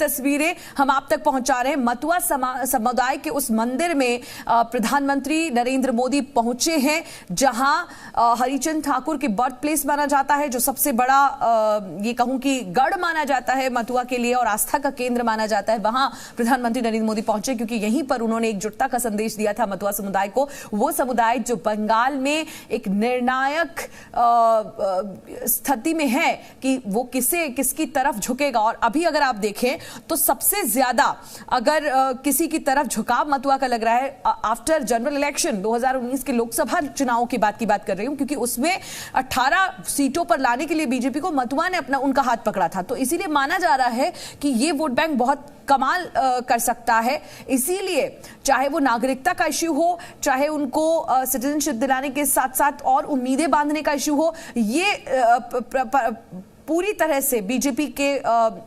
तस्वीरें हम आप तक पहुंचा रहे हैं। मतुआ समुदाय के उस मंदिर में प्रधानमंत्री नरेंद्र मोदी पहुंचे हैं, जहां हरिचंद ठाकुर की बर्थ प्लेस माना जाता है, जो सबसे बड़ा ये कहूं कि गढ़ माना जाता है मतुआ के लिए और आस्था का केंद्र माना जाता है। वहां प्रधानमंत्री नरेंद्र मोदी पहुंचे क्योंकि यहीं पर उन्होंने एकजुटता का संदेश दिया था मतुआ समुदाय को। वो समुदाय जो बंगाल में एक निर्णायक स्थिति में है कि वो किसकी तरफ झुकेगा। और अभी अगर आप देखें तो सबसे ज्यादा अगर किसी की तरफ झुकाव मतुआ का लग रहा है आफ्टर जनरल इलेक्शन 2019 के लोकसभा चुनावों की बात कर रही हूं, क्योंकि उसमें 18 सीटों पर लाने के लिए बीजेपी को मतुआ ने उनका हाथ पकड़ा था। तो इसीलिए माना जा रहा है कि ये वोट बैंक बहुत कमाल कर सकता है। इसीलिए चाहे वो नागरिकता का इश्यू हो, चाहे उनको सिटीजनशिप दिलाने के साथ साथ और उम्मीदें बांधने का इश्यू हो, ये पूरी तरह से बीजेपी के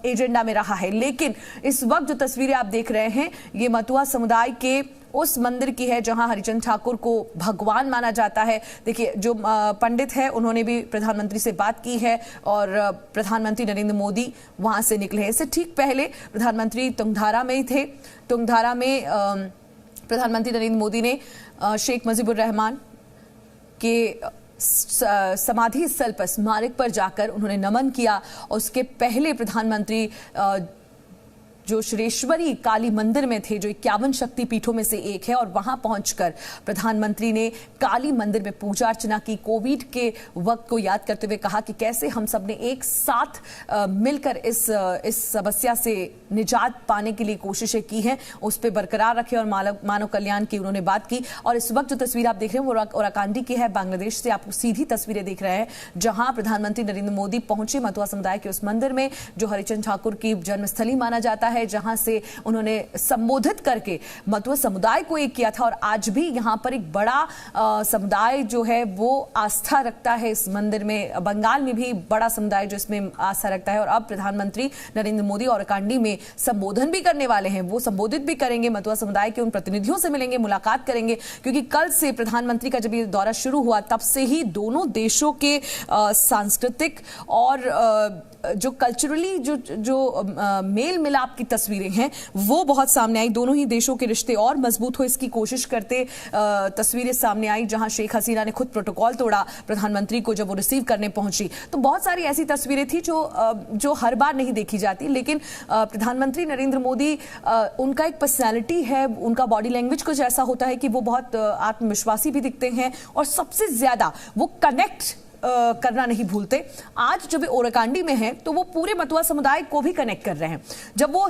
एजेंडा में रहा है। लेकिन इस वक्त जो तस्वीरें आप देख रहे हैं ये मतुआ समुदाय के उस मंदिर की है जहां हरिचंद ठाकुर को भगवान माना जाता है। देखिए, जो पंडित है उन्होंने भी प्रधानमंत्री से बात की है और प्रधानमंत्री नरेंद्र मोदी वहां से निकले हैं। इससे ठीक पहले प्रधानमंत्री तुंगधारा में ही थे। तुंगधारा में प्रधानमंत्री नरेंद्र मोदी ने शेख मुजीबुर रहमान के समाधि स्थल पर, स्मारक पर जाकर उन्होंने नमन किया। और उसके पहले प्रधानमंत्री जो श्रेश्वरी काली मंदिर में थे, जो 51 शक्ति पीठों में से एक है, और वहां पहुंचकर प्रधानमंत्री ने काली मंदिर में पूजा अर्चना की। कोविड के वक्त को याद करते हुए कहा कि कैसे हम सब ने एक साथ मिलकर इस समस्या से निजात पाने के लिए कोशिशें की हैं, उस पर बरकरार रखे और मानव कल्याण की उन्होंने बात की। और इस वक्त जो तस्वीर आप देख रहे हैं वो ओराकांडी की है, बांग्लादेश से आप सीधी तस्वीरें देख रहे हैं, जहां प्रधानमंत्री नरेंद्र मोदी पहुंचे मतुआ समुदाय के उस मंदिर में जो हरिचंद ठाकुर की जन्मस्थली माना जाता है, जहां से उन्होंने संबोधित करके मतुआ समुदाय को एक किया था। और आज भी यहां पर एक बड़ा समुदाय जो है वो आस्था रखता है इस मंदिर में। बंगाल में भी बड़ा समुदाय जो इसमें आस्था रखता है। और अब प्रधानमंत्री नरेंद्र मोदी ओराकांडी में संबोधन भी करने वाले हैं। वो संबोधित भी करेंगे, मतुआ समुदाय के उन प्रतिनिधियों से मिलेंगे, मुलाकात करेंगे, क्योंकि कल से प्रधानमंत्री का जब ये दौरा शुरू हुआ तब से ही दोनों देशों के सांस्कृतिक और जो कल्चरली जो मेल मिलाप की तस्वीरें हैं वो बहुत सामने आई। दोनों ही देशों के रिश्ते और मजबूत हो इसकी कोशिश करते तस्वीरें सामने आई, जहां शेख हसीना ने खुद प्रोटोकॉल तोड़ा प्रधानमंत्री को जब वो रिसीव करने पहुंची। तो बहुत सारी ऐसी तस्वीरें थी जो हर बार नहीं देखी जाती। लेकिन प्रधानमंत्री नरेंद्र मोदी, उनका एक पर्सनैलिटी है, उनका बॉडी लैंग्वेज कुछ ऐसा होता है कि वो बहुत आत्मविश्वासी भी दिखते हैं और सबसे ज्यादा वो कनेक्ट करना नहीं भूलते। आज जब वे ओराकांडी में हैं तो वो पूरे मतुआ समुदाय को भी कनेक्ट कर रहे हैं। जब वो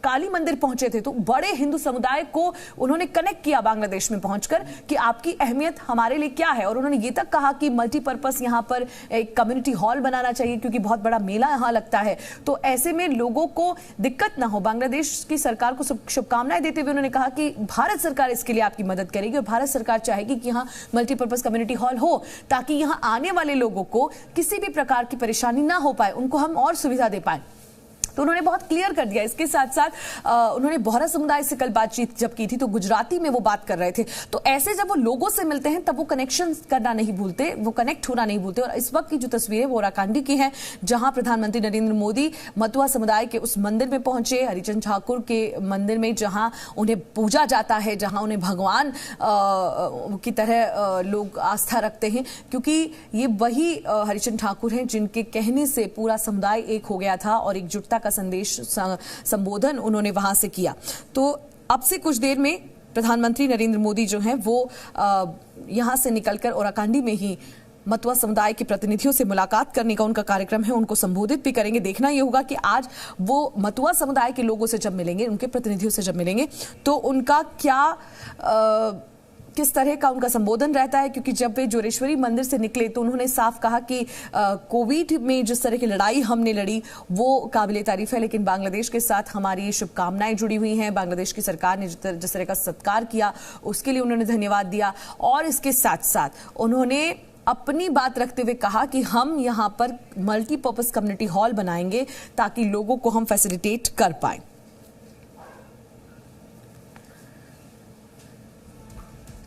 काली मंदिर पहुंचे थे तो बड़े हिंदू समुदाय को उन्होंने कनेक्ट किया बांग्लादेश में पहुंचकर कि आपकी अहमियत हमारे लिए क्या है। और उन्होंने ये तक कहा कि मल्टीपर्पस यहाँ पर एक कम्युनिटी हॉल बनाना चाहिए, क्योंकि बहुत बड़ा मेला यहाँ लगता है, तो ऐसे में लोगों को दिक्कत ना हो। बांग्लादेश की सरकार को शुभकामनाएं देते हुए उन्होंने कहा कि भारत सरकार इसके लिए आपकी मदद करेगी और भारत सरकार चाहेगी कि यहाँ मल्टीपर्पस कम्युनिटी हॉल हो, ताकि यहाँ आने वाले लोगों को किसी भी प्रकार की परेशानी ना हो पाए, उनको हम और सुविधा दे पाए। तो उन्होंने बहुत क्लियर कर दिया। इसके साथ साथ उन्होंने बोहरा समुदाय से कल बातचीत जब की थी तो गुजराती में वो बात कर रहे थे। तो ऐसे जब वो लोगों से मिलते हैं तब वो कनेक्शन करना नहीं भूलते, वो कनेक्ट होना नहीं भूलते। और इस वक्त की जो तस्वीर है वो ओराकांडी की है, जहां प्रधानमंत्री नरेंद्र मोदी मतुआ समुदाय के उस मंदिर में पहुंचे, हरिचंद ठाकुर के मंदिर में, जहां उन्हें पूजा जाता है, जहां उन्हें भगवान की तरह लोग आस्था रखते हैं, क्योंकि ये वही हरिचंद ठाकुर हैं जिनके कहने से पूरा समुदाय एक हो गया था और एकजुटता का संदेश संबोधन उन्होंने वहां से किया। तो अब से कुछ देर में प्रधानमंत्री नरेंद्र मोदी जो हैं वो यहां से निकलकर ओराकांडी में ही मतुआ समुदाय के प्रतिनिधियों से मुलाकात करने का उनका कार्यक्रम है, उनको संबोधित भी करेंगे। देखना यह होगा कि आज वो मतुआ समुदाय के लोगों से जब मिलेंगे, उनके प्रतिनिधियों से जब मिलेंगे, तो उनका क्या किस तरह का उनका संबोधन रहता है। क्योंकि जब वे जोरेश्वरी मंदिर से निकले तो उन्होंने साफ कहा कि कोविड में जिस तरह की लड़ाई हमने लड़ी वो काबिले तारीफ है, लेकिन बांग्लादेश के साथ हमारी शुभकामनाएं जुड़ी हुई हैं। बांग्लादेश की सरकार ने जिस तरह का सत्कार किया उसके लिए उन्होंने धन्यवाद दिया। और इसके साथ साथ उन्होंने अपनी बात रखते हुए कहा कि हम यहाँ पर मल्टीपर्पज कम्युनिटी हॉल बनाएंगे ताकि लोगों को हम फैसिलिटेट कर पाए।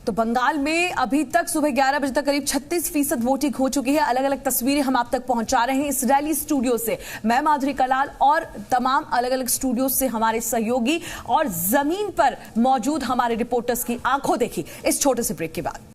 तो बंगाल में अभी तक सुबह 11 बजे तक करीब 36% वोटिंग हो चुकी है। अलग अलग तस्वीरें हम आप तक पहुंचा रहे हैं इस रैली स्टूडियो से। मैं माधुरी कलाल और तमाम अलग अलग स्टूडियो से हमारे सहयोगी और जमीन पर मौजूद हमारे रिपोर्टर्स की आंखों देखी इस छोटे से ब्रेक के बाद।